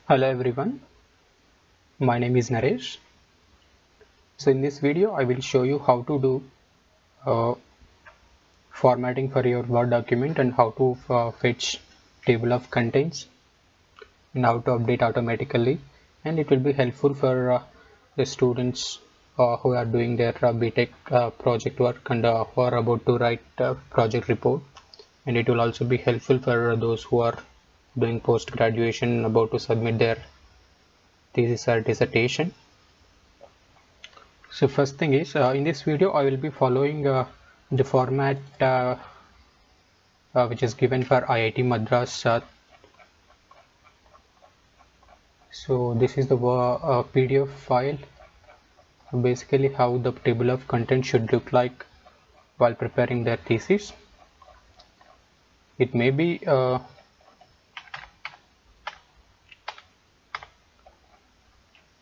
Hello everyone, my name is Naresh. So in this video I will show you how to do uh, formatting for your Word document and how to fetch table of contents and how to update automatically, and it will be helpful for the students who are doing their BTech project work and who are about to write project report, and it will also be helpful for those who are doing post graduation about to submit their thesis or dissertation. So first thing is, in this video I will be following the format which is given for IIT Madras. So this is the PDF file, basically how the table of content should look like while preparing their thesis. It may be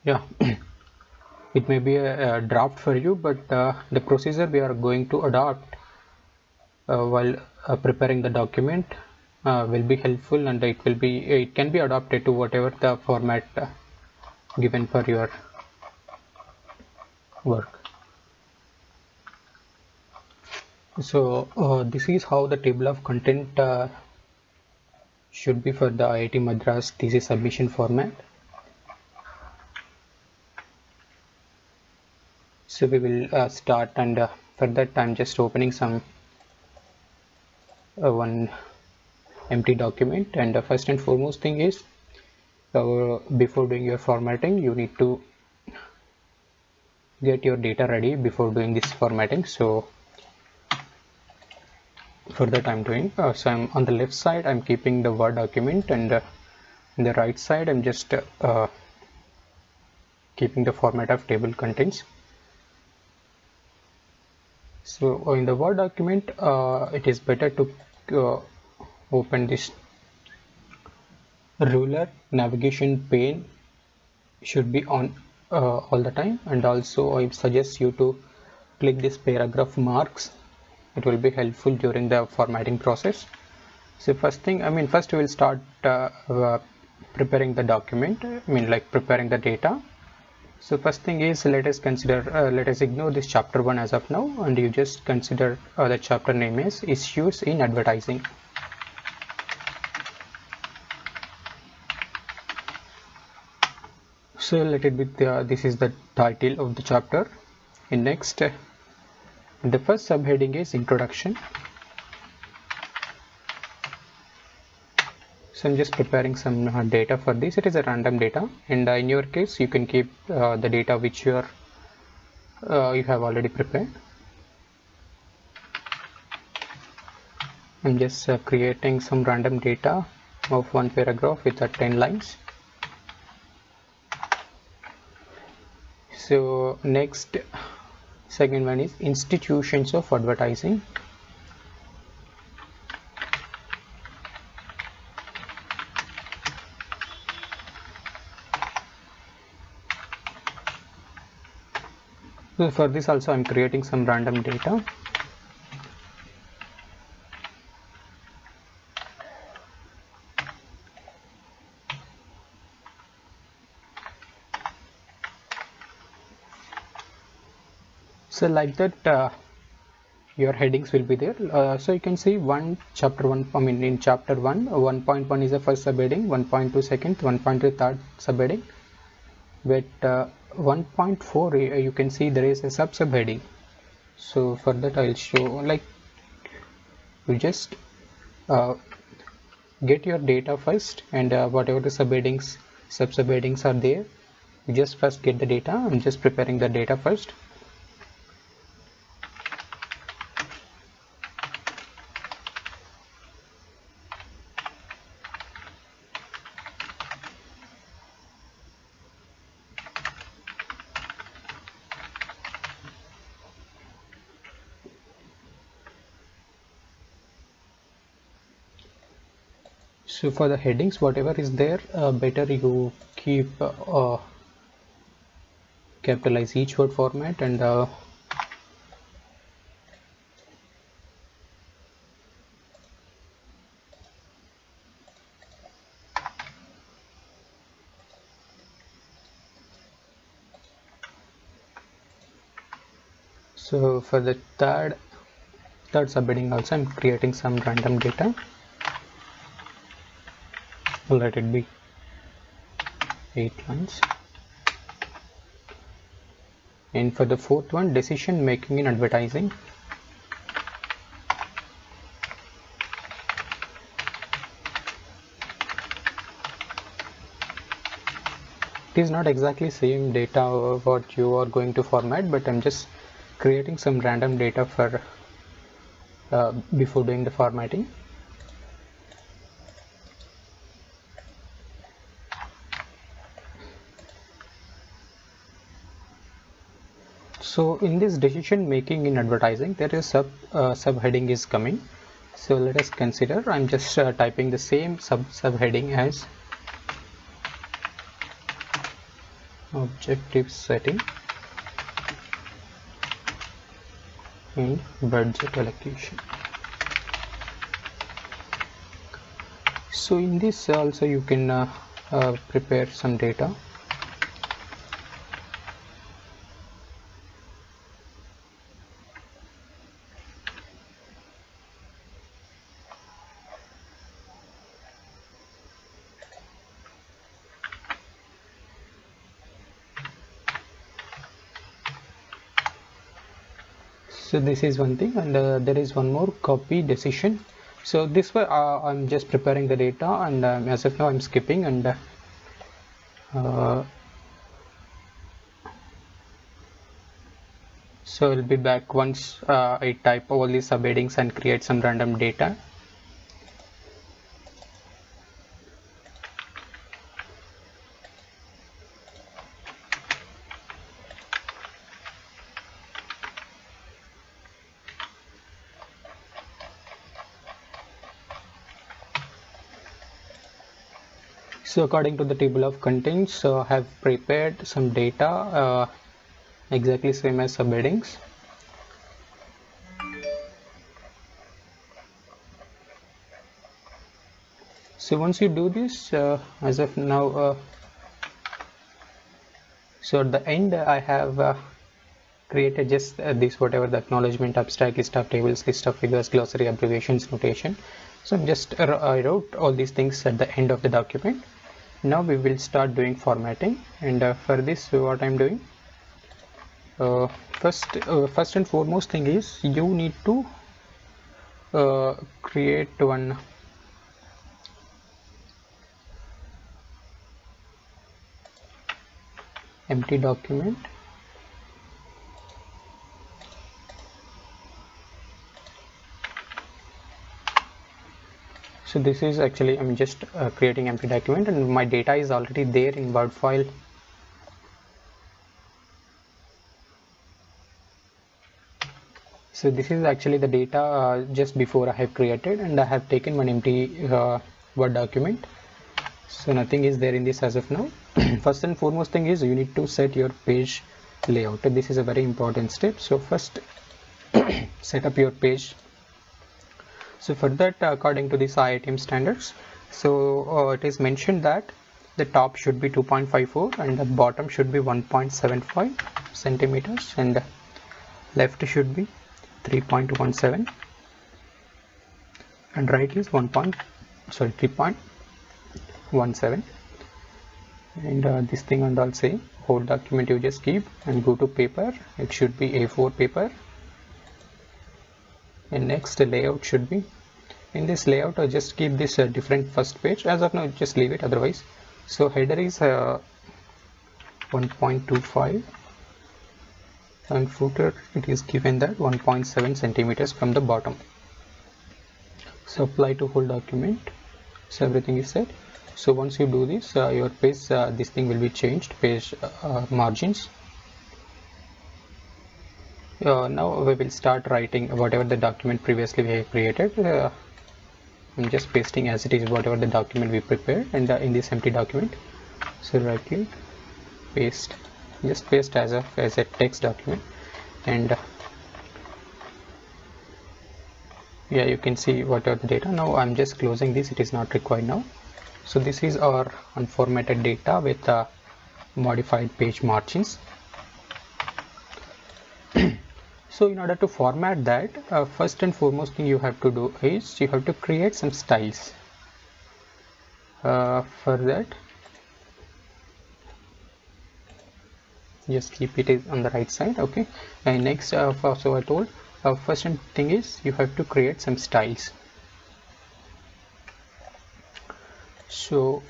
yeah, it may be a draft for you, but the procedure we are going to adopt while preparing the document will be helpful, and it can be adapted to whatever the format given for your work. So this is how the table of content should be for the IIT Madras thesis submission format. So we will start, and for that I'm just opening some one empty document, and the first and foremost thing is, before doing your formatting you need to get your data ready before doing this formatting. So for that I'm doing, so I'm on the left side I'm keeping the Word document, and in the right side I'm just keeping the format of table contents. So in the Word document it is better to uh, open this ruler navigation pane, should be on all the time, and also I suggest you to click this paragraph marks. It will be helpful during the formatting process. So first we will start preparing the document, like preparing the data. So first thing is, let us ignore this chapter 1 as of now, and you just consider the chapter name is issues in advertising. So let it be this is the title of the chapter. In next, the first subheading is introduction. So I'm just preparing some data for this. It is a random data, and in your case you can keep the data which you have already prepared. I'm just creating some random data of one paragraph with 10 lines. So next, second one is institutions of advertising. So for this also I'm creating some random data. So like that your headings will be there. So you can see in chapter 1 1.1 is the first subheading, 1.2 second, 1.3 third subheading. But 1.4 you can see there is a subheading. So for that I'll show, like, you just uh, get your data first, and whatever the subheadings are there, you just first get the data. I'm just preparing the data first. So for the headings, whatever is there, better you keep capitalize each word format, and So for the third subheading also I'm creating some random data. Let it be 8 lines. And for the fourth one, decision making in advertising, it is not exactly same data what you are going to format, but I'm just creating some random data for before doing the formatting. So in this decision making in advertising, there is subheading is coming. So let us consider, I'm just typing the same subheading as objective setting and budget allocation. So in this also you can prepare some data. So this is one thing, and there is one more, copy decision. So this way I'm just preparing the data, and as of now I'm skipping, and so I'll be back once I type all these subheadings and create some random data. So according to the table of contents, I have prepared some data exactly same as subheadings. So once you do this, as of now, so at the end I have created just this, whatever the acknowledgement, abstract, list of tables, list of figures, glossary, abbreviations, notation. So I'm just I wrote all these things at the end of the document. Now we will start doing formatting, and for this what I'm doing, first and foremost thing is you need to create one empty document. So this is actually, I'm just creating empty document, and my data is already there in Word file. So this is actually the data just before I have created, and I have taken one empty Word document. So nothing is there in this as of now. First and foremost thing is you need to set your page layout. This is a very important step. So first set up your page. So for that, according to this IITM standards, so it is mentioned that the top should be 2.54 and the bottom should be 1.75 centimeters, and left should be 3.17 and right is 3.17. And this thing and all same, whole document you just keep and go to paper. It should be A4 paper, and next the layout should be, in this layout I just keep this different first page. As of now just leave it otherwise. So header is 1.25 and footer it is given that 1.7 centimeters from the bottom. So apply to whole document. So everything is set. So once you do this, your page, this thing will be changed, page margins. Now we will start writing whatever the document previously we have created. I'm just pasting as it is whatever the document we prepared, and in this empty document. So right click, paste, just paste as a text document, and yeah, you can see what are the data. Now I'm just closing this, it is not required now. So this is our unformatted data with modified page margins. So in order to format that, first and foremost thing you have to do is you have to create some styles. For that, just keep it on the right side. Okay, and next, so I told first thing is you have to create some styles. So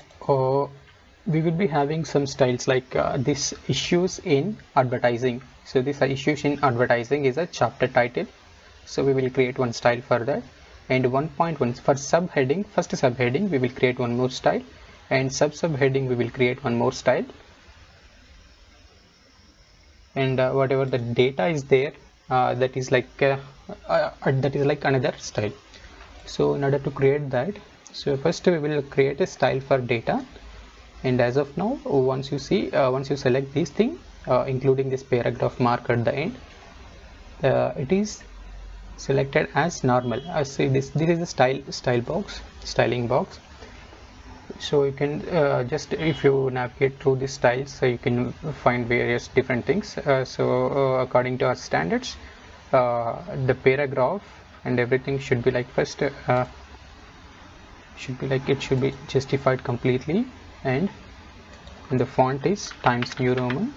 we will be having some styles like this issues in advertising. So this issues in advertising is a chapter title, so we will create one style for that. And 1.1 for subheading, first subheading we will create one more style, and subheading we will create one more style, and whatever the data is there, that is like another style. So in order to create that, so first we will create a style for data. And as of now, once you select this thing, including this paragraph mark at the end, it is selected as normal. See, this is the styling box. So you can just, if you navigate through the styles, so you can find various different things. According to our standards, the paragraph and everything should be like, first should be like, it should be justified completely, and the font is Times New Roman,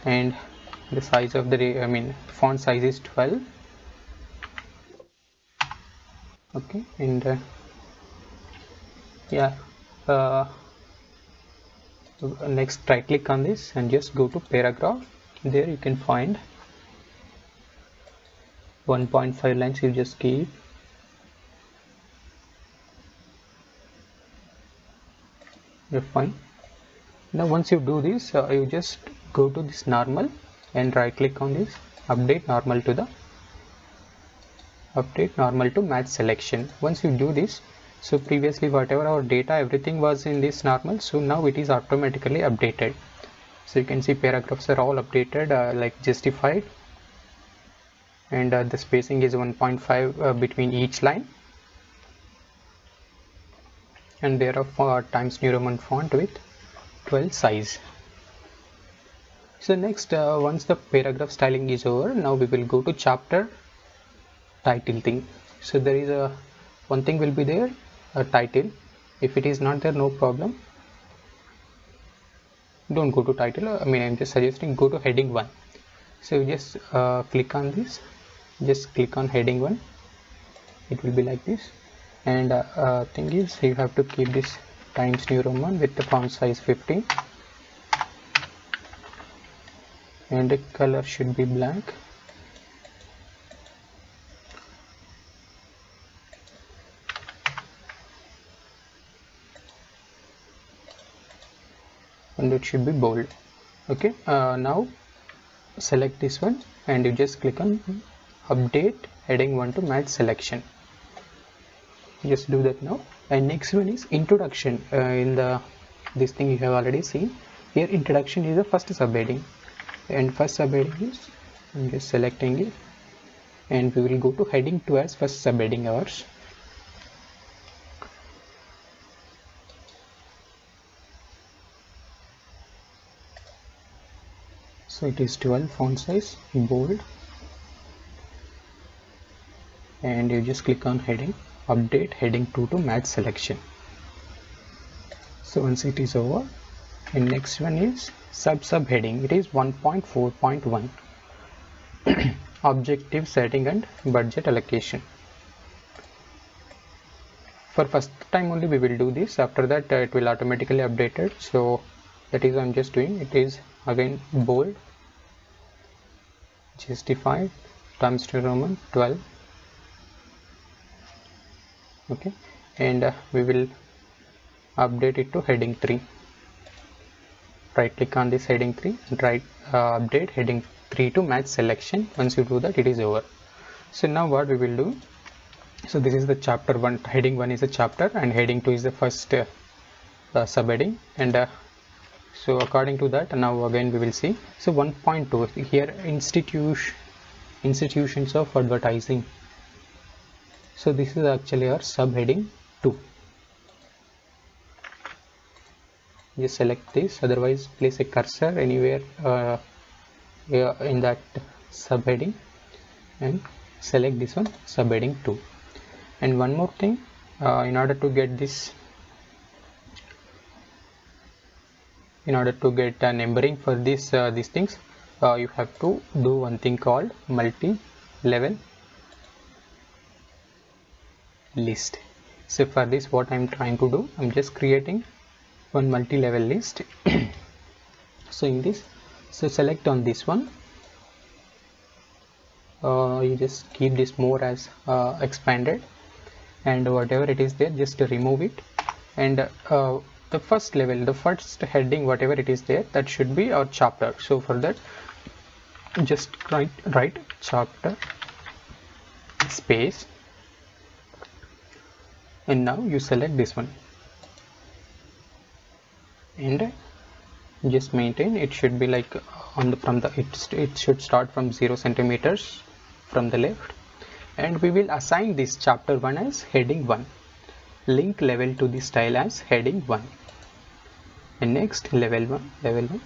and the size of the font size is 12. Okay, and yeah, next right click on this and just go to paragraph. There you can find 1.5 lines. You just keep, you're fine. Now once you do this, you just go to this normal and right click on this, update normal to match selection. Once you do this, so previously whatever our data, everything was in this normal, so now it is automatically updated. So you can see paragraphs are all updated, like justified, and the spacing is 1.5 between each line, and there are Times New Roman font with 12 size. So next, once the paragraph styling is over, now we will go to chapter title thing. So there is one thing will be there, a title. If it is not there, no problem, don't go to title. I'm just suggesting go to heading 1. So you just click on this, just click on heading 1. It will be like this, and thing is, you have to keep this Times New Roman with the font size 15, and the color should be black. And it should be bold. Okay, now select this one and you just click on update heading 1 to match selection. Just do that now. And next one is introduction. In this thing you have already seen here, introduction is the first subheading, and first subheading is, I'm just selecting it, and we will go to heading 2 as first subheading ours. So it is 12 font size, bold, and you just click on heading, update heading 2 to match selection. So once it is over, and next one is subheading. It is 1.4.1 objective setting and budget allocation. For first time only we will do this, after that it will automatically update it. So that is I'm just doing. It is again bold, justified, Times New Roman 12. Okay, and we will update it to heading 3. Right click on this heading 3 and update heading 3 to match selection. Once you do that, it is over. So now what we will do, so this is the chapter 1, heading 1 is a chapter, and heading 2 is the first subheading, and so according to that, now again we will see. So 1.2 here, institutions of advertising. So this is actually our subheading 2. Just select this, otherwise place a cursor anywhere in that subheading and select this one subheading 2. And one more thing, in order to get numbering for these things, you have to do one thing called multi-level list. So for this, what I'm trying to do, I'm just creating one multi-level list. So in this, so select on this one, you just keep this more as expanded, and whatever it is there, just remove it. And the first level, the first heading, whatever it is there, that should be our chapter. So for that, just write chapter space, and now you select this one and just maintain. It should be like on the it should start from 0 centimeters from the left, and we will assign this chapter 1 as heading 1, link level to the style as heading 1, and next level 1.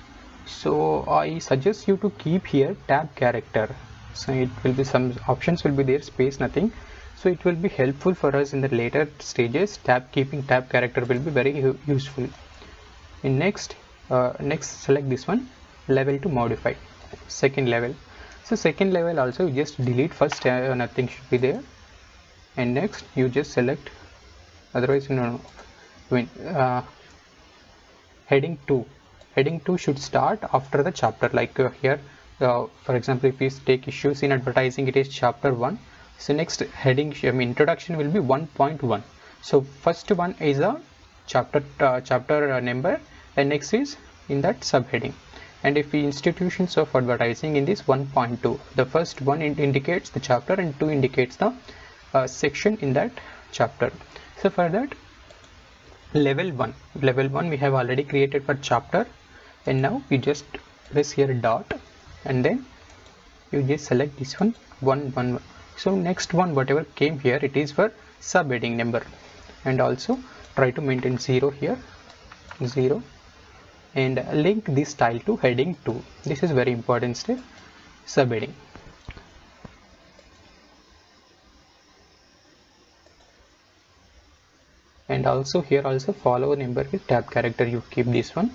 So I suggest you to keep here tab character. So it will be, some options will be there, space nothing. So it will be helpful for us in the later stages. Keeping tab character will be very useful. In next select this one, level to modify, second level. So second level also, you just delete first, nothing should be there, and next you just select, otherwise no, when heading 2 should start after the chapter, like here for example, if we take issues in advertising, it is chapter 1. So next heading, introduction will be 1.1. so first one is a chapter number, and next is in that subheading. And if we institutions of advertising, in this 1.2, the first one indicates the chapter and 2 indicates the section in that chapter. So for that, level 1 we have already created for chapter, and now we just press here dot, and then you just select this one 1. So next one, whatever came here, it is for subheading number, and also try to maintain 0 here, 0, and link this style to heading 2. This is very important step, subheading. And also here also follow number with tab character, you keep this one,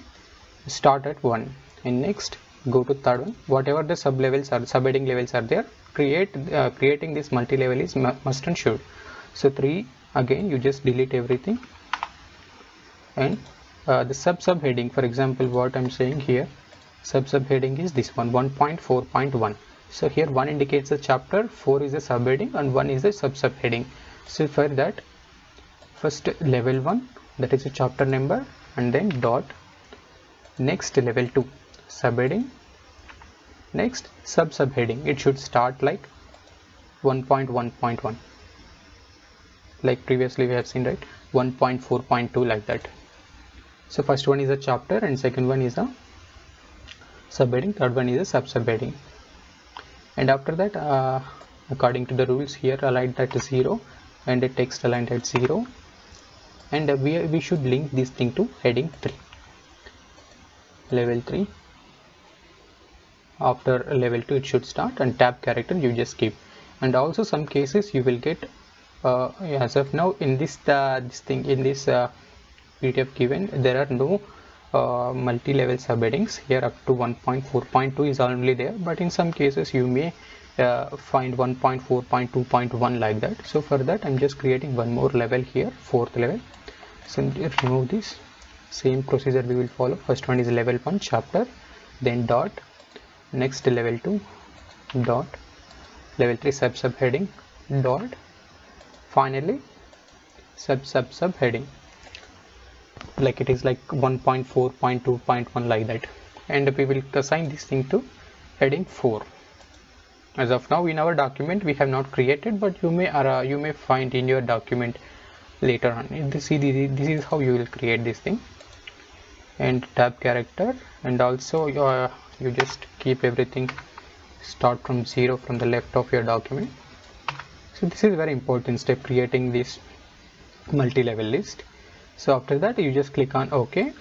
start at 1, and next go to third one, whatever the subheading levels are there, creating this multi-level is must and should. So 3, again you just delete everything, and the subheading, for example, what I'm saying here, subheading is this one, 1.4.1. so here 1 indicates the chapter, 4 is the subheading, and 1 is the subheading. So for that, first level 1, that is a chapter number, and then dot, next level 2 subheading, next subheading, it should start like 1.1.1, like previously we have seen, right, 1.4.2, like that. So first one is a chapter, and second one is a subheading, third one is a subheading. And after that, according to the rules here, align that 0, and the text aligned at 0, and we should link this thing to heading 3, level 3. After level 2 it should start, and tab character you just keep. And also some cases you will get as of now in this thing, in this PDF given, there are no multi-level subheadings here. Up to 1.4.2 is only there, but in some cases you may find 1.4.2.1 like that. So for that, I'm just creating one more level here, fourth level. Simply remove this, same procedure we will follow. First one is level 1 chapter, then dot, next level 2 dot, level 3 subheading dot, finally subheading, like it is like 1.4.2.1 like that. And we will assign this thing to heading 4. As of now in our document we have not created, but you may find in your document later on. This is how you will create this thing. And tab character, and also you just keep everything start from 0 from the left of your document. So this is very important step, creating this multi-level list. So after that you just click on OK,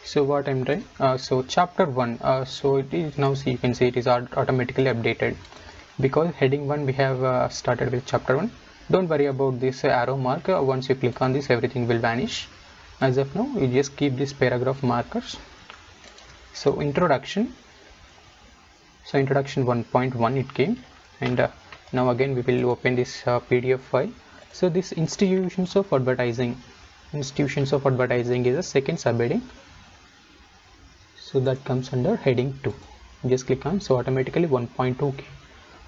So what I'm doing, so chapter 1, so it is now, see, you can see it is automatically updated because heading 1 we have started with chapter 1. Don't worry about this arrow mark. Once you click on this, everything will vanish. As of now, you just keep this paragraph markers. So introduction, so introduction 1.1 it came, and now again we will open this PDF file. So this institutions of advertising is a second subheading, so that comes under heading 2. Just click on, so automatically 1.2 came.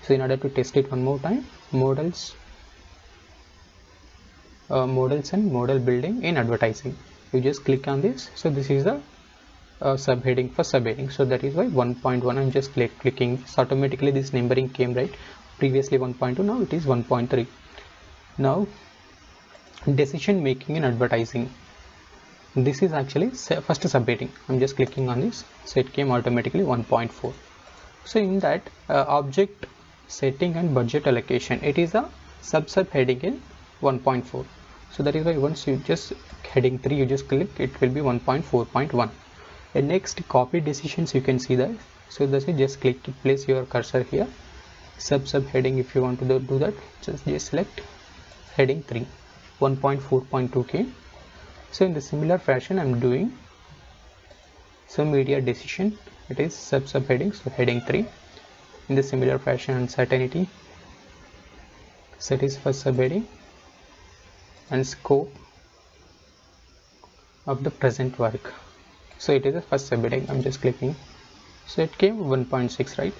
So in order to test it one more time, models and model building in advertising, you just click on this. So this is the subheading for subheading, so that is why 1.1 I'm just clicking this. Automatically this numbering came, right? Previously 1.2, now it is 1.3. Now decision making in advertising, this is actually first subheading. I'm just clicking on this, so it came automatically 1.4. so in that object setting and budget allocation, it is a subheading in 1.4. so that is why once you just heading 3 you just click, it will be 1.4.1. The next copy decisions, you can see that. So that's it, just click, place your cursor here, subheading. If you want to do that, just select heading 3, 1.4.2k. So in the similar fashion I'm doing, so media decision, it is subheading, so heading 3. In the similar fashion, uncertainty, so it is first subheading, and scope of the present work, so it is the first subheading. I'm just clicking, so it came 1.6, right?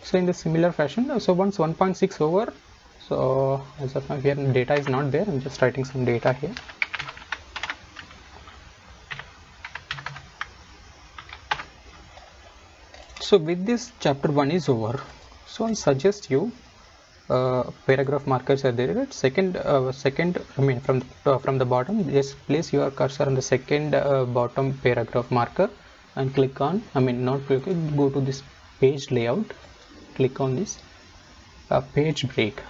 So in the similar fashion, so once 1.6 over, so as of now here data is not there, I'm just writing some data here. So with this, chapter 1 is over. So I suggest you paragraph markers are there, right? Second I mean from the bottom, just place your cursor on the second bottom paragraph marker and click on, I mean not click, go to this page layout, click on this page break.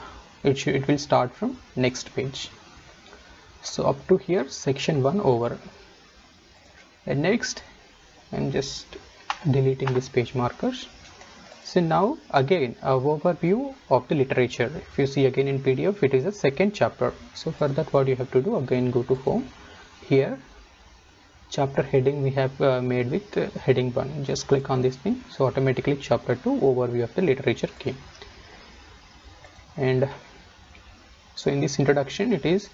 It will start from next page. So up to here, section 1 over. And next I'm just deleting this page markers. So now again a overview of the literature. If you see again in PDF, it is a second chapter. So for that, what you have to do, again go to home. Here chapter heading we have made with heading 1. Just click on this thing, so automatically chapter 2 overview of the literature came. And so in this introduction, it is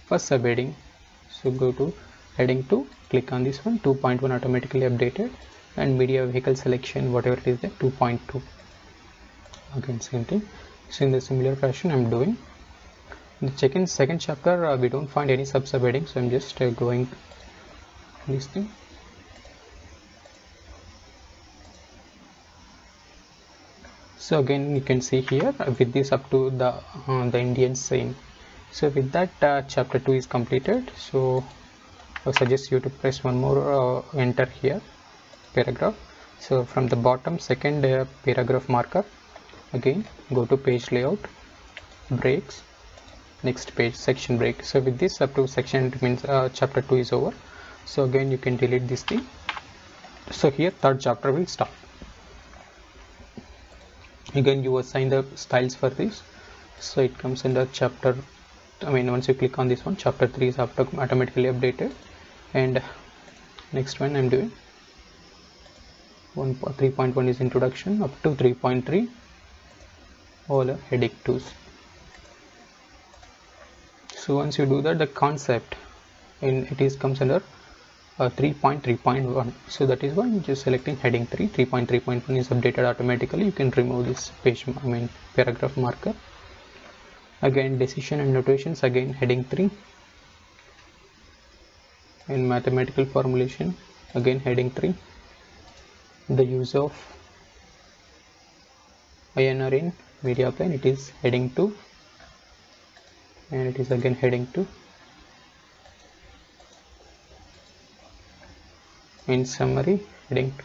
first subheading, so go to heading 2, click on this one, 2.1 automatically updated, and media vehicle selection, whatever it is there, 2.2, again same thing. So in the similar fashion I'm doing. In the second chapter we don't find any subheading, so I'm just going this thing. So again you can see here with this up to the Indian saying. So with that chapter 2 is completed. So I suggest you to press one more enter here, paragraph. So from the bottom second paragraph marker, again go to page layout, breaks, next page, section break. So with this up to section, it means chapter 2 is over. So again you can delete this thing. So here third chapter will start. Again you assign the styles for this, so it comes in the chapter, I mean once you click on this one, chapter 3 is automatically updated. And next one I'm doing 3.1 is introduction up to 3.3, all are heading 2s. So once you do that, the concept in it is comes under 3.3.1. so that is why I'm just selecting heading 3. 3.3.1 is updated automatically. You can remove this page, I mean paragraph marker. Again decision and notations, again heading 3. In mathematical formulation, again heading 3. The use of INR in media plan, it is heading 2, and it is again heading 2. In summary, heading 2.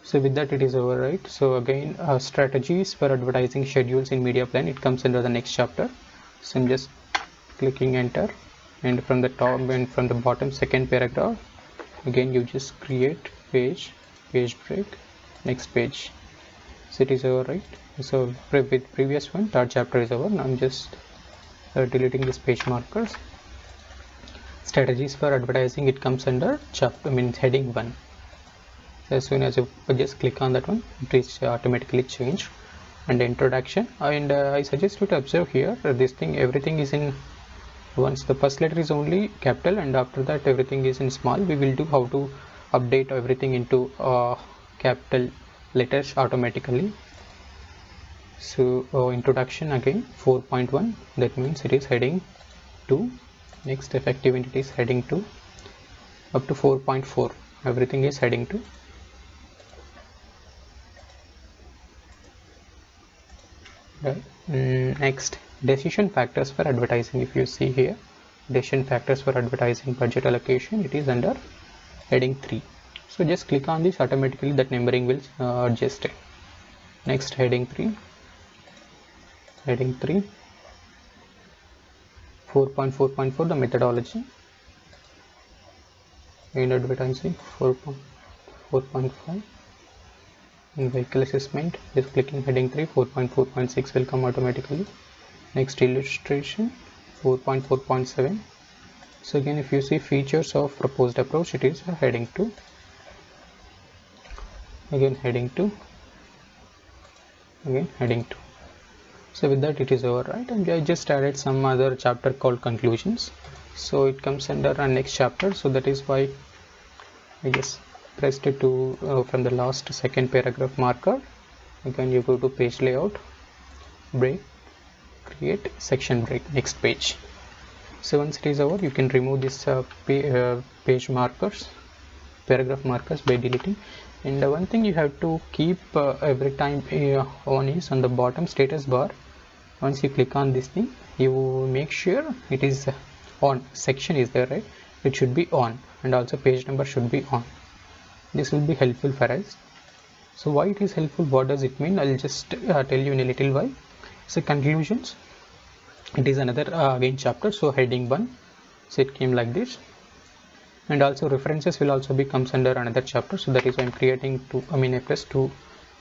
So with that it is over, right? So again strategies for advertising schedules in media plan, it comes under the next chapter. So I'm just clicking enter, and from the top and from the bottom second paragraph, again you just create page break, next page. So it is over, right? So with previous one, third chapter is over. Now I'm just deleting this page markers. Strategies for advertising, it comes under chapter, heading 1. So as soon as you just click on that one, it is automatically changed. And introduction, and I suggest you to observe here this thing, everything is in, once the first letter is only capital and after that everything is in small. We will do how to update everything into capital letters automatically. So introduction, again 4.1, that means it is heading 2. Next effective entity is heading 2 up to 4.4, everything is heading 2. Right. Next, decision factors for advertising. If you see here, decision factors for advertising budget allocation, it is under heading 3. So just click on this, automatically that numbering will adjust it. Next, heading 3, 4.4.4, the methodology in advertising, 4.5. in vehicle assessment, just clicking heading 3, 4.4.6 will come automatically. Next, illustration, 4.4.7. so again if you see features of proposed approach, it is heading 2, again heading 2, again heading 2. So with that it is over, right? And I just added some other chapter called conclusions, so it comes under our next chapter. So that is why I just pressed it to from the last second paragraph marker. Again you go to page layout, break, create section break, next page. So once it is over, you can remove this page markers, paragraph markers, by deleting. And one thing you have to keep every time on is on the bottom status bar. Once you click on this thing, you make sure it is on, section is there, right? It should be on, and also page number should be on. This will be helpful for us. So why it is helpful, what does it mean? I'll just tell you in a little while. So conclusions, it is another again chapter, so heading 1, so it came like this. And also references will also be comes under another chapter, so that is why I'm creating two, I press 2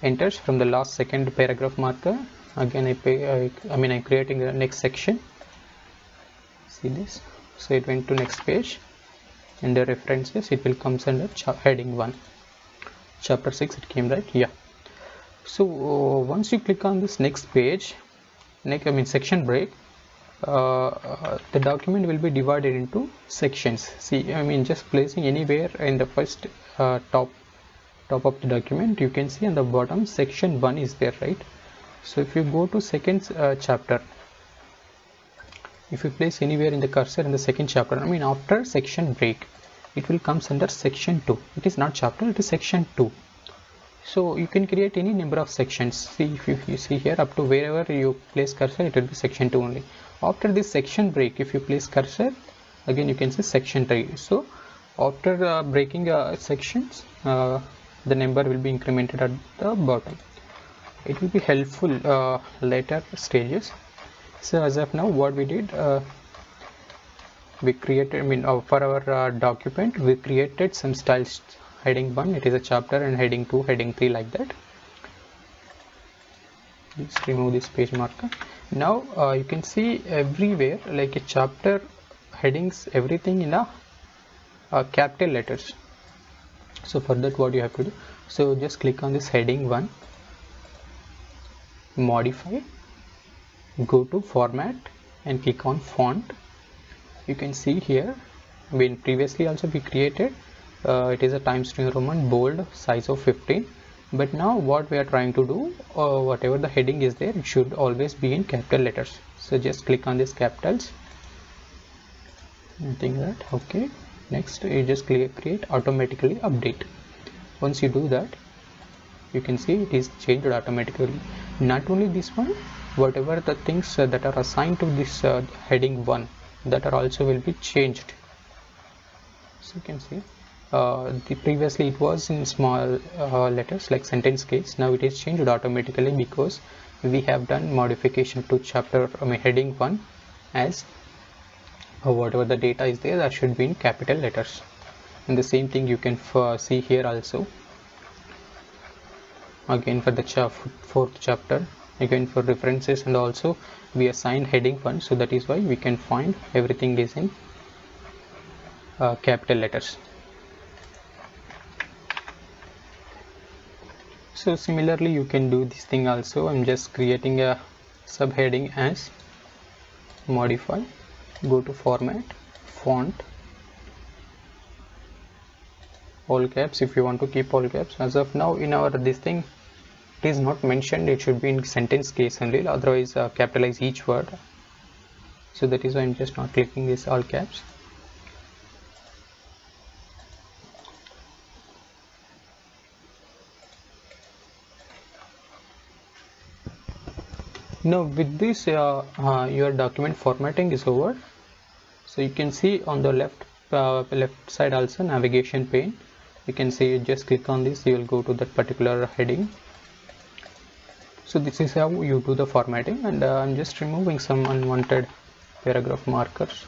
enters from the last second paragraph marker. Again I'm creating the next section, see this, so it went to next page. And the references, it will comes under heading 1, chapter 6 it came, right? Yeah. So once you click on this next page, section break, the document will be divided into sections. See, just placing anywhere in the first top of the document, you can see on the bottom section 1 is there, right? So if you go to second chapter, if you place anywhere in the cursor in the second chapter, after section break, it will comes under section 2. It is not chapter, it is section 2. So you can create any number of sections. See, if you see here, up to wherever you place cursor, it will be section 2 only. After this section break, if you place cursor, again you can see section 3. So after breaking sections, the number will be incremented at the bottom. It will be helpful later stages. So as of now, what we did, we created, for our document, we created some styles. Heading 1, it is a chapter, and heading 2, heading 3, like that. Let's remove this page marker. Now you can see everywhere, like a chapter headings, everything in a capital letters. So for that, what you have to do, so just click on this heading 1, modify, go to format and click on font. You can see here, previously also we created, it is a Times New Roman bold size of 15, but now what we are trying to do, whatever the heading is there, it should always be in capital letters. So just click on these capitals, nothing that. Okay, next you just create automatically update. Once you do that, you can see it is changed automatically. Not only this one, whatever the things that are assigned to this heading 1, that are also will be changed. So you can see previously it was in small letters like sentence case. Now it is changed automatically because we have done modification to chapter heading 1, as whatever the data is there, that should be in capital letters. and the same thing you can see here also. Again for the fourth chapter, again for references, and also we assigned heading 1, so that is why we can find everything is in capital letters. So similarly you can do this thing also. I'm just creating a subheading as modify, go to format, font, all caps if you want to keep all caps. As of now in our this thing it is not mentioned, it should be in sentence case only, otherwise capitalize each word, so that is why I'm just not clicking this all caps. Now with this your document formatting is over. So you can see on the left side also navigation pane, you can see, just click on this, you will go to that particular heading. So this is how you do the formatting, and I'm just removing some unwanted paragraph markers.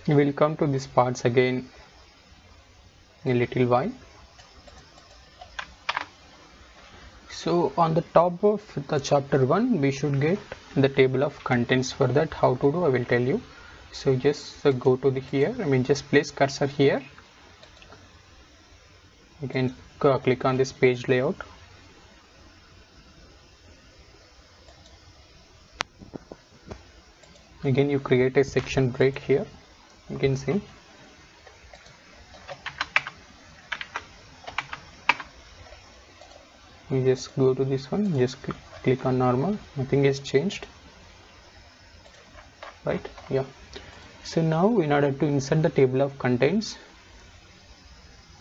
We will come to these parts again in a little while. So on the top of the chapter 1 we should get the table of contents. For that, how to do I will tell you. So just go to the here, just place cursor here, you can click on this page layout. Again you create a section break here, you can see. You just go to this one, just click on normal, nothing is changed, right? Yeah. So now in order to insert the table of contents,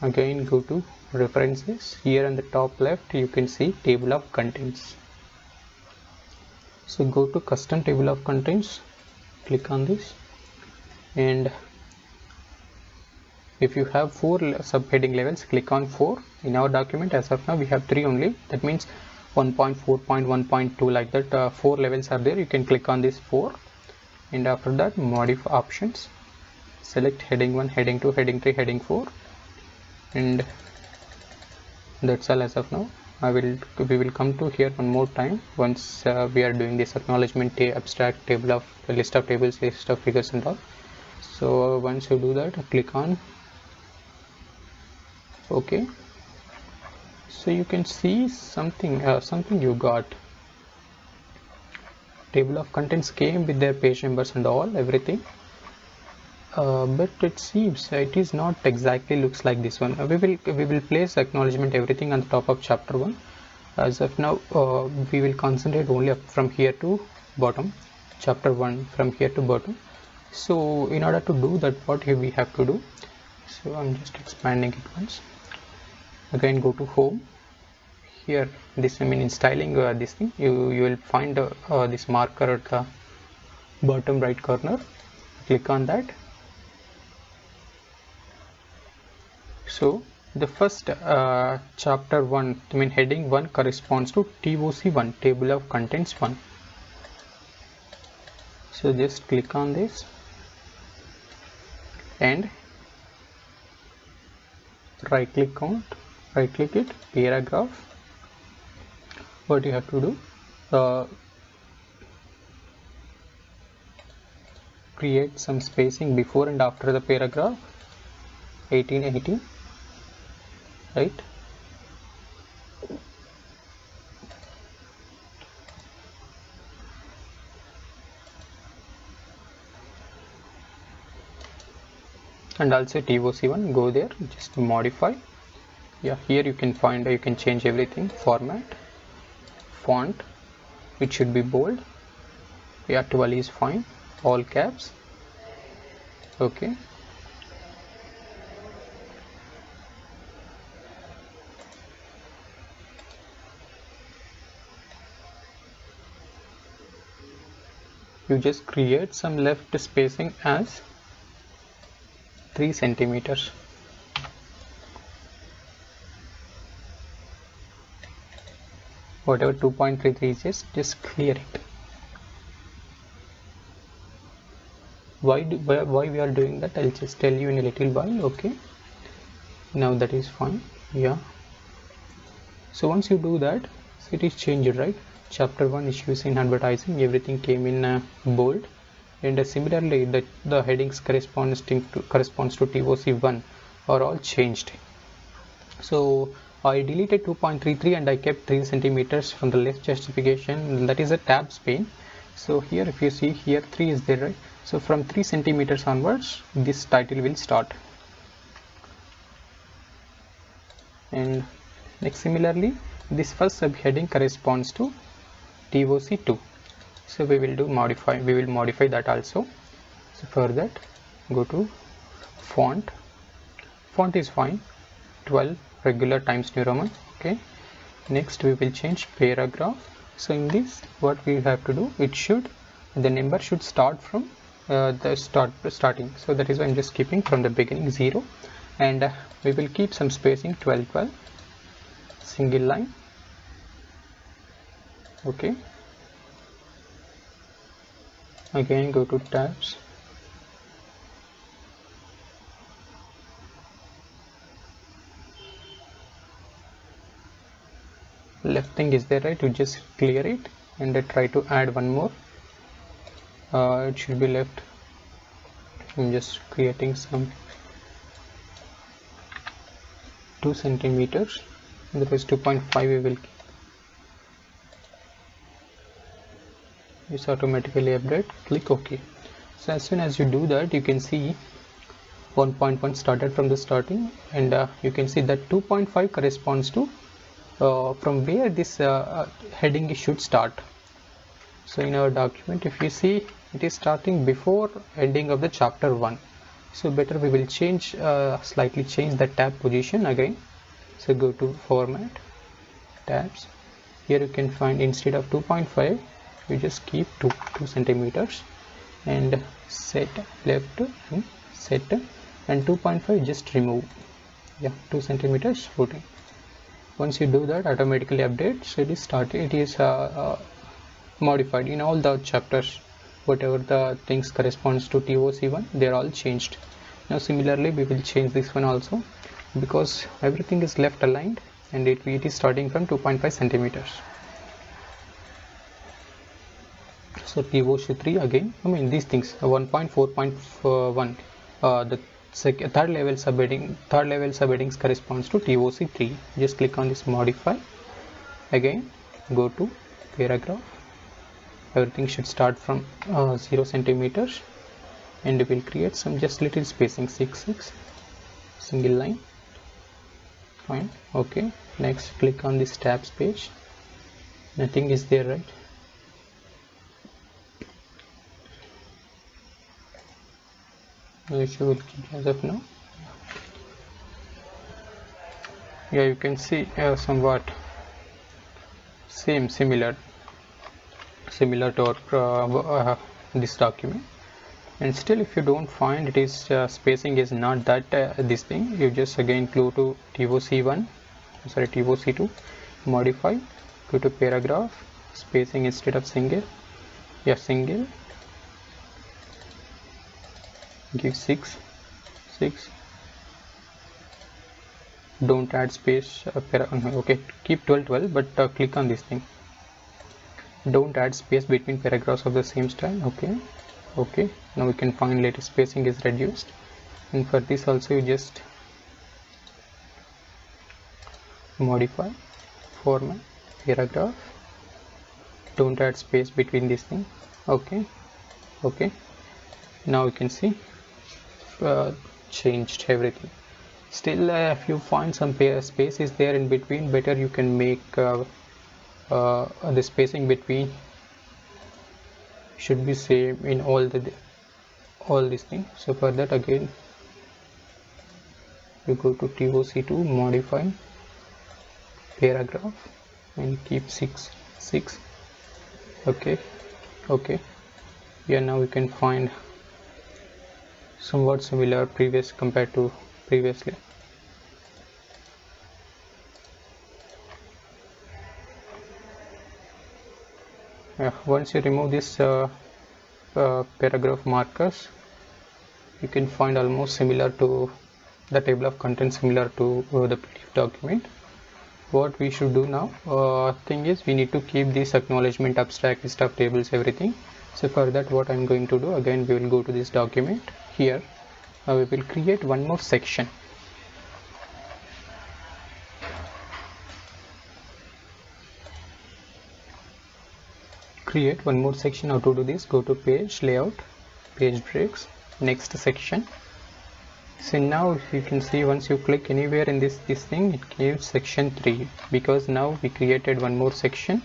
again go to references, here on the top left you can see table of contents. So go to custom table of contents, click on this, and if you have 4 subheading levels, click on 4. In our document as of now we have 3 only, that means 1.4.1.2 like that, 4 levels are there. You can click on this 4, and after that modify options, select heading 1, heading 2, heading 3, heading 4, and that's all as of now. We will come to here one more time once we are doing this acknowledgement abstract table of list of tables, list of figures and all. So once you do that, click on OK. So you can see something you got. Table of contents came with their page numbers and all, everything, but it seems it is not exactly looks like this one. We will place acknowledgement everything on the top of chapter 1. As of now we will concentrate only from here to bottom, chapter 1 from here to bottom. So in order to do that, what we have to do, so I'm just expanding it once. Again go to home, here this in styling this thing, you will find this marker at the bottom right corner, click on that. So the first chapter 1 heading 1 corresponds to TOC1, table of contents 1. So just click on this and right click it, paragraph. What you have to do, create some spacing before and after the paragraph, 1818, right? And also TOC1, go there, just modify, Yeah, here you can find, you can change everything. Format, font, it should be bold. Yeah, 12 is fine. All caps. Okay. You just create some left spacing as 3 centimeters. Whatever 2.33 is, just clear it. Why we are doing that, I'll just tell you in a little while. Okay, now that is fine. Yeah, so once you do that, so it is changed, right? Chapter 1 issues in advertising, everything came in bold, and similarly the headings corresponds to TOC1 are all changed. So I deleted 2.33 and I kept 3 centimeters from the left justification, that is a tab span. So here if you see here 3 is there, right? So from 3 centimeters onwards this title will start. And next, similarly this first subheading corresponds to TOC2, so we will modify that also. So for that, go to font is fine, 12 regular Times New Roman. Okay, next we will change paragraph. So in this, what we have to do, the number should start from the starting. So that is why I'm just keeping from the beginning 0, and we will keep some spacing, 12 single line. Okay, again go to tabs, left thing is there, right? You just clear it and try to add one more. It should be left. I'm just creating some 2 centimeters, that is 2.5. we will keep. This automatically update, click OK. So as soon as you do that, you can see 1.1 started from the starting, and you can see that 2.5 corresponds to from where this heading should start. So in our document, if you see, it is starting before ending of the chapter 1. So better we will change, slightly change the tab position again. So go to format, tabs. Here you can find, instead of 2.5, you just keep 2 centimeters, and set left and set, and 2.5 just remove. Yeah, 2 centimeters footing. Once you do that, automatically updates. It is started. It is modified in all the chapters. Whatever the things corresponds to TOC1, they are all changed. Now similarly, we will change this one also, because everything is left aligned, and it is starting from 2.5 centimeters. So TOC3 again, I mean these things, 1.4.1, the third level subheadings corresponds to TOC3. Just click on this modify. Again go to paragraph, everything should start from 0 centimeters, and we will create some just little spacing, 6 single line. Fine. Okay, next click on this tabs page, nothing is there, right? No issue will keep as of now. Yeah, you can see somewhat similar to our, this document. And still, if you don't find it is spacing is not that this thing, you just again go to TOC2, modify, go to paragraph, spacing instead of single, yeah, single, give 6, don't add space, okay, keep 12, but click on this thing, don't add space between paragraphs of the same style. Okay, now we can find latest spacing is reduced, and for this also you just modify, format, paragraph, don't add space between this thing. Okay, now you can see changed everything. Still if you find some space is there in between, better you can make the spacing between should be same in all these things. So for that, again you go to TOC2, modify paragraph and keep 6. Okay. Yeah, now we can find somewhat similar compared to previously. Once you remove this paragraph markers, you can find almost similar to the table of contents, similar to the PDF document. What we should do now, thing is, we need to keep this acknowledgement, abstract, list of tables, everything. So for that, what I'm going to do, again we will go to this document. Here we will create one more section. How to do this? Go to page layout, page breaks, next section. So now you can see, once you click anywhere in this thing, it gives section 3, because now we created one more section.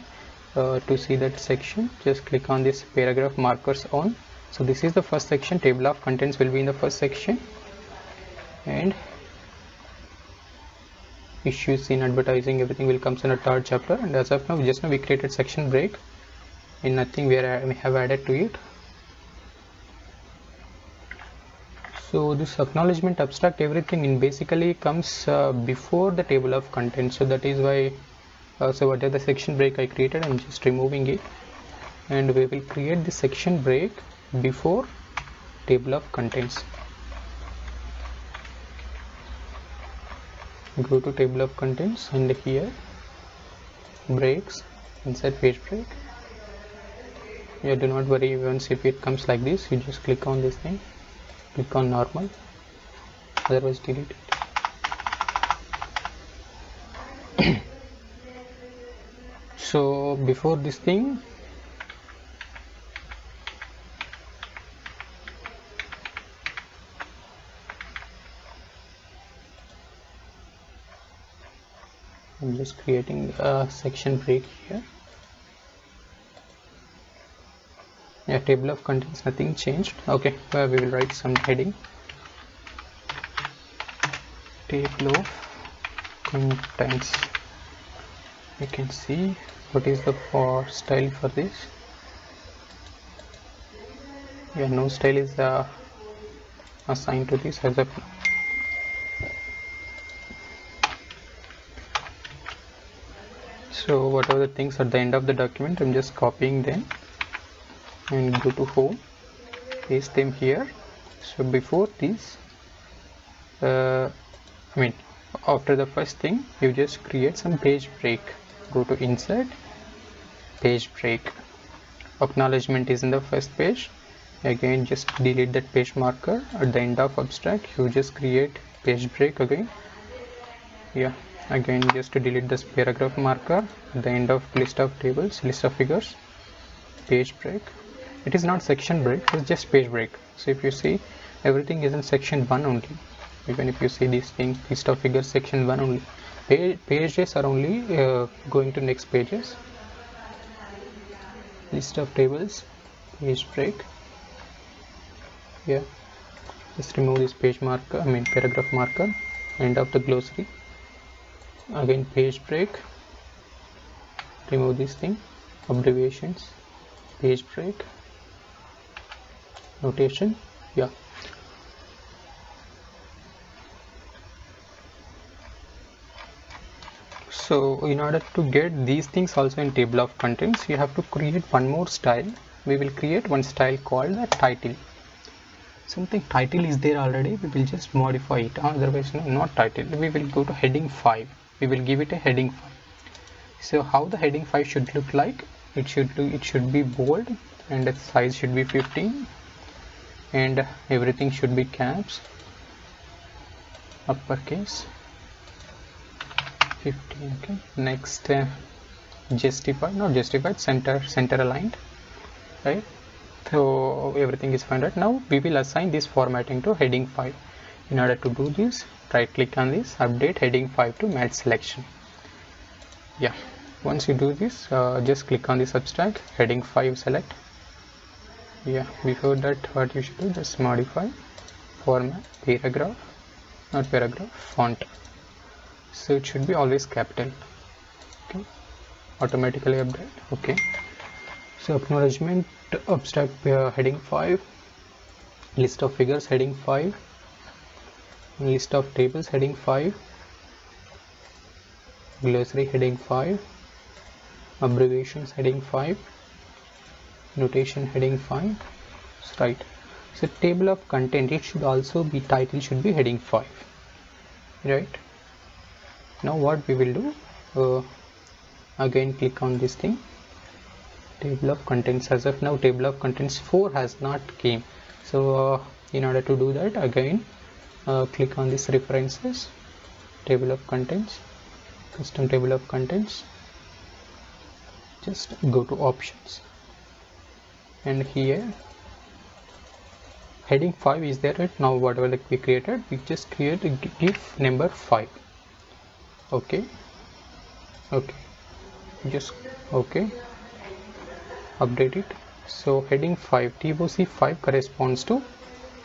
To see that section, just click on this paragraph markers on. So this is the first section, table of contents will be in the first section, and issues in advertising, everything will come in a third chapter. And as of now, just now we created section break and nothing we have added to it. So this acknowledgement, abstract, everything in basically comes before the table of contents. So that is why so whatever the section break I created, I'm just removing it, and we will create the section break before table of contents. Go to table of contents, and here breaks, insert page break. Yeah, do not worry, once if it comes like this, you just click on this thing, click on normal, otherwise delete it. So before this thing, I'm just creating a section break here. Yeah, table of contents, nothing changed. Okay, we will write some heading. Table of contents. You can see what is the style for this. Yeah, no style is assigned to this as of now. So whatever the things at the end of the document, I'm just copying them and go to home, paste them here. So before this, after the first thing, you just create some page break. Go to insert, page break. Acknowledgement is in the first page. Again, just delete that page marker. At the end of abstract, you just create page break again. Yeah, again just to delete this paragraph marker. At the end of list of tables, list of figures, page break. It is not section break, it's just page break. So if you see, everything is in section 1 only. Even if you see these things, list of figures, section 1 only. Pages are only going to next pages. List of tables, page break. Yeah, just remove this page marker, paragraph marker. End of the glossary. Again page break. Remove this thing, abbreviations, page break, notation. Yeah, so in order to get these things also in table of contents, you have to create one more style. We will create one style called the title. Something title is there already, we will just modify it. Otherwise, no, not title. We will go to heading 5. We will give it a heading 5. So how the heading 5 should look like? It should be bold, and its size should be 15, and everything should be caps, uppercase, 15. Okay, next justified, not justified, center aligned, right? So everything is fine. Right now we will assign this formatting to heading 5. In order to do this, right click on this, update heading 5 to match selection. Yeah, once you do this, just click on the subtract, heading 5 select. Yeah, before that what you should do, just modify format paragraph, not paragraph, font, so it should be always capital. Okay, automatically update. Okay, so acknowledgement abstract heading 5, list of figures heading 5, list of tables heading 5, glossary heading 5, abbreviations heading 5, notation heading 5. Right, so table of content, it should also be, title should be heading 5. Right, now what we will do, again click on this thing, table of contents. As of now table of contents 4 has not came, so in order to do that, again click on this references, table of contents, custom table of contents, just go to options, and here heading 5 is there. Right now whatever like we created, we just create a give number 5. Okay, okay, just okay, update it. So heading 5, TOC 5 corresponds to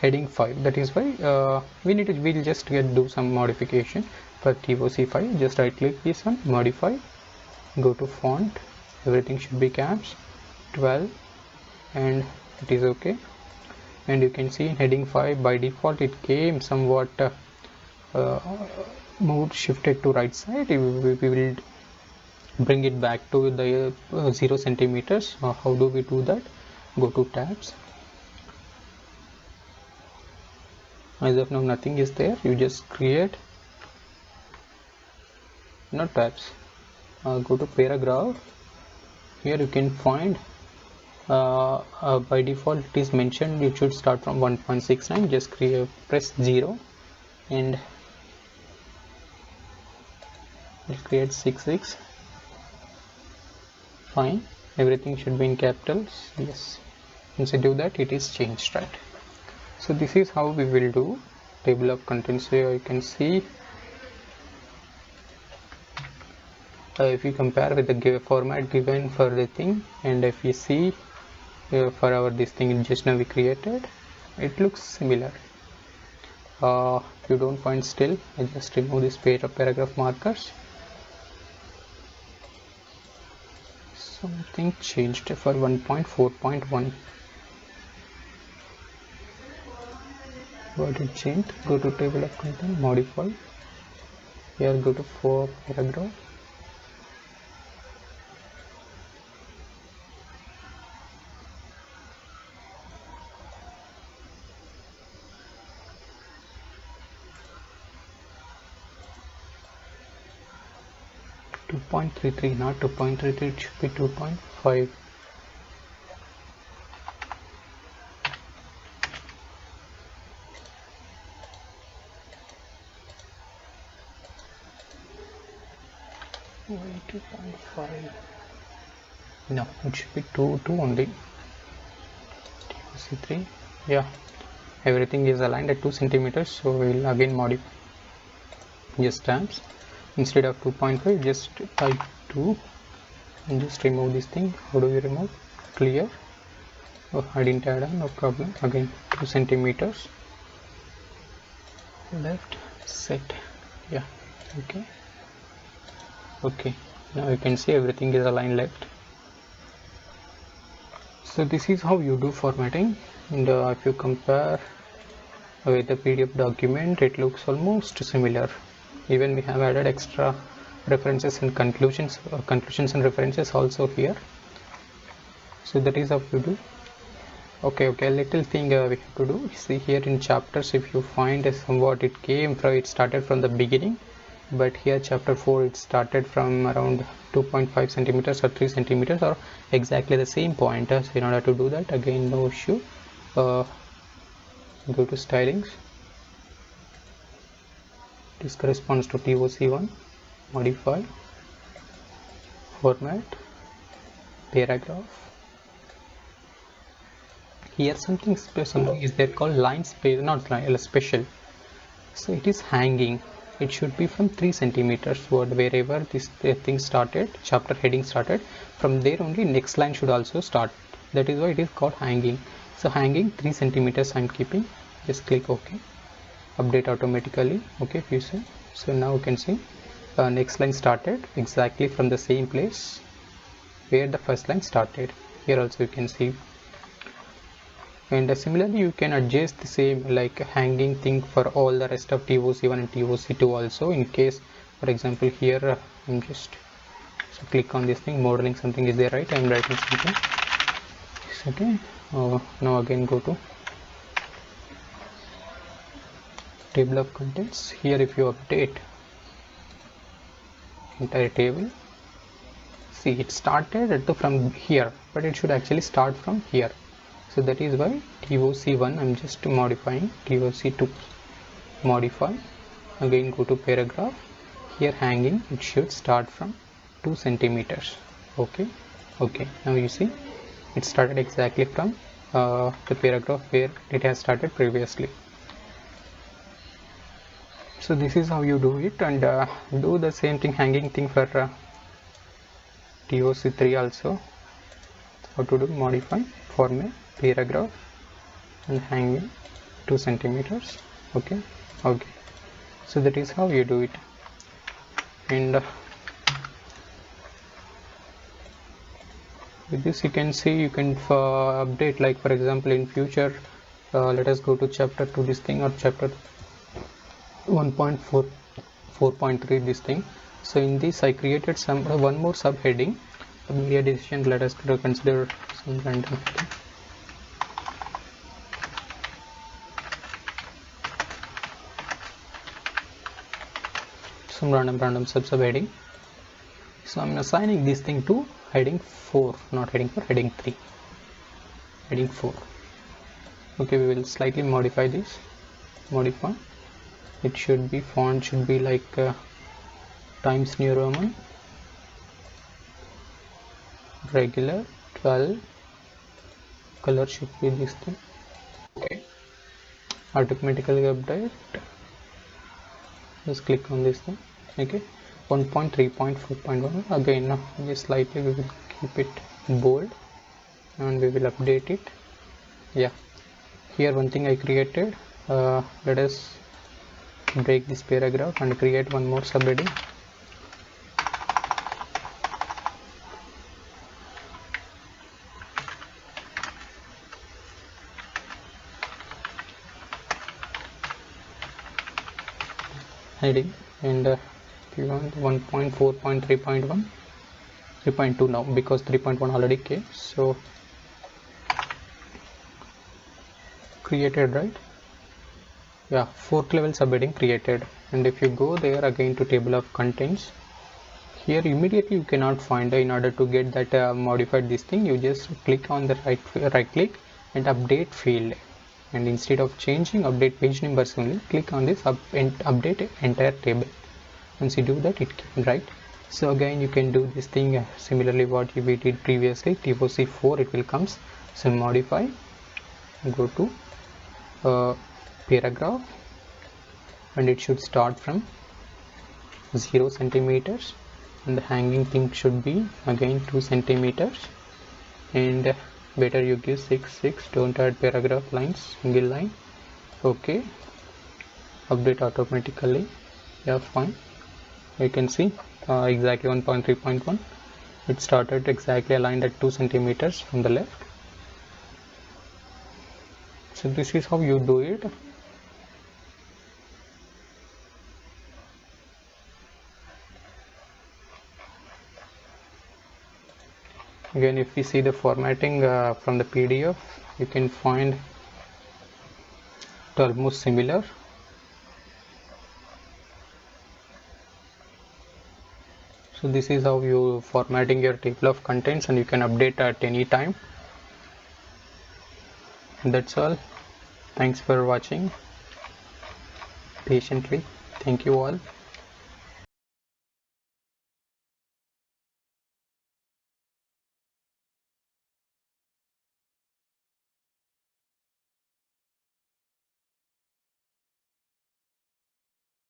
heading 5, that is why we'll just do some modification for TOC 5. Just right click this one, modify, go to font, everything should be caps 12, and it is okay. And you can see in heading 5 by default it came somewhat moved, shifted to right side. We will bring it back to the 0 centimeters. How do we do that? Go to tabs. As of now nothing is there, you just create, not tabs, go to paragraph. Here you can find by default it is mentioned it should start from 1.69. just press 0 and we'll create 66. Fine, everything should be in capitals. Yes, once you do that, it is changed. Right, so this is how we will do table of contents. Here you can see, if you compare with the format given for the thing, and if you see for our this thing just now we created, it looks similar. If you don't find still, I just remove this paragraph markers. Something changed for 1.4.1. what it changed? Go to table of content, modify, here go to for paragraph, .33, not 2.33, it should be 2.5. Why 2.5? No, it should be 2 only. TOC3, yeah, everything is aligned at 2 centimeters, so we will again modify, just tabs, instead of 2.5 just type 2 and just remove this thing. How do you remove? Clear. Oh, I didn't add on, no problem. Again 2 centimeters left, set. Yeah, okay, okay, now you can see everything is aligned left. So this is how you do formatting, and if you compare with the PDF document, it looks almost similar. Even we have added extra references and conclusions and references also here. So that is how you do. Okay, a little thing we have to do. See here in chapters, if you find somewhat it came from, it started from the beginning, but here chapter 4 it started from around 2.5 centimeters or 3 centimeters or exactly the same pointers. In order to do that, again no issue, go to stylings, this corresponds to TOC1, modify, format, paragraph. Here something is there called line space, not line, special. So it is hanging. It should be from 3 centimeters wherever this thing started, chapter heading started. From there only next line should also start. That is why it is called hanging. So hanging 3 centimeters I'm keeping. Just click OK. Update automatically. Okay, if you see. So now you can see next line started exactly from the same place where the first line started. Here also you can see. And similarly you can adjust the same like hanging thing for all the rest of TOC1 and TOC2 also, in case for example here I'm just click on this thing, modeling something is there, right? I'm writing something. Okay, now again go to table of contents. Here if you update entire table, see it started from here, but it should actually start from here. So that is why TOC1 I'm just modifying, TOC2 modify, again go to paragraph. Here hanging, it should start from 2 centimeters. Okay, now you see it started exactly from the paragraph where it has started previously. So this is how you do it, and do the same thing, hanging thing for TOC3 also. How to do? Modify, format, paragraph, and hanging 2 centimeters. Okay, so that is how you do it. And with this you can see, you can update, like for example in future let us go to chapter 2 this thing, or chapter 1.4 4.3 this thing. So in this I created some one more subheading, media decision. Let us consider some random heading. Some random subheading. So I'm assigning this thing to heading 4, not heading 4, heading 3, heading 4. Okay, we will slightly modify this. Modify. It should be, font should be like Times New Roman, regular 12, color should be this thing. Okay, automatically update. Just click on this thing. Okay, 1.3.4.1. again just slightly we will keep it bold and we will update it. Yeah, here one thing I created, let us break this paragraph and create one more subheading. Heading, and if you want 1.4.3.1, 3.2 now, because 3.1 already came. So created, right? Yeah, 4th level subheading created. And if you go there again to table of contents, here immediately you cannot find. In order to get that modified this thing, you just click on the right click and update field, and instead of changing update page numbers only, click on this update entire table. Once you do that, it came, right? So again you can do this thing similarly what we did previously. TOC4 it will comes. So modify, go to paragraph, and it should start from 0 centimeters, and the hanging thing should be again 2 centimeters, and better you give 6, don't add paragraph lines, single line. Okay, update automatically. Yeah, fine. You can see exactly 1.3.1 it started exactly aligned at 2 centimeters from the left. So this is how you do it. Again, if we see the formatting from the PDF, you can find it almost similar. So this is how you formatting your table of contents, and you can update at any time. And that's all. Thanks for watching patiently. Thank you all.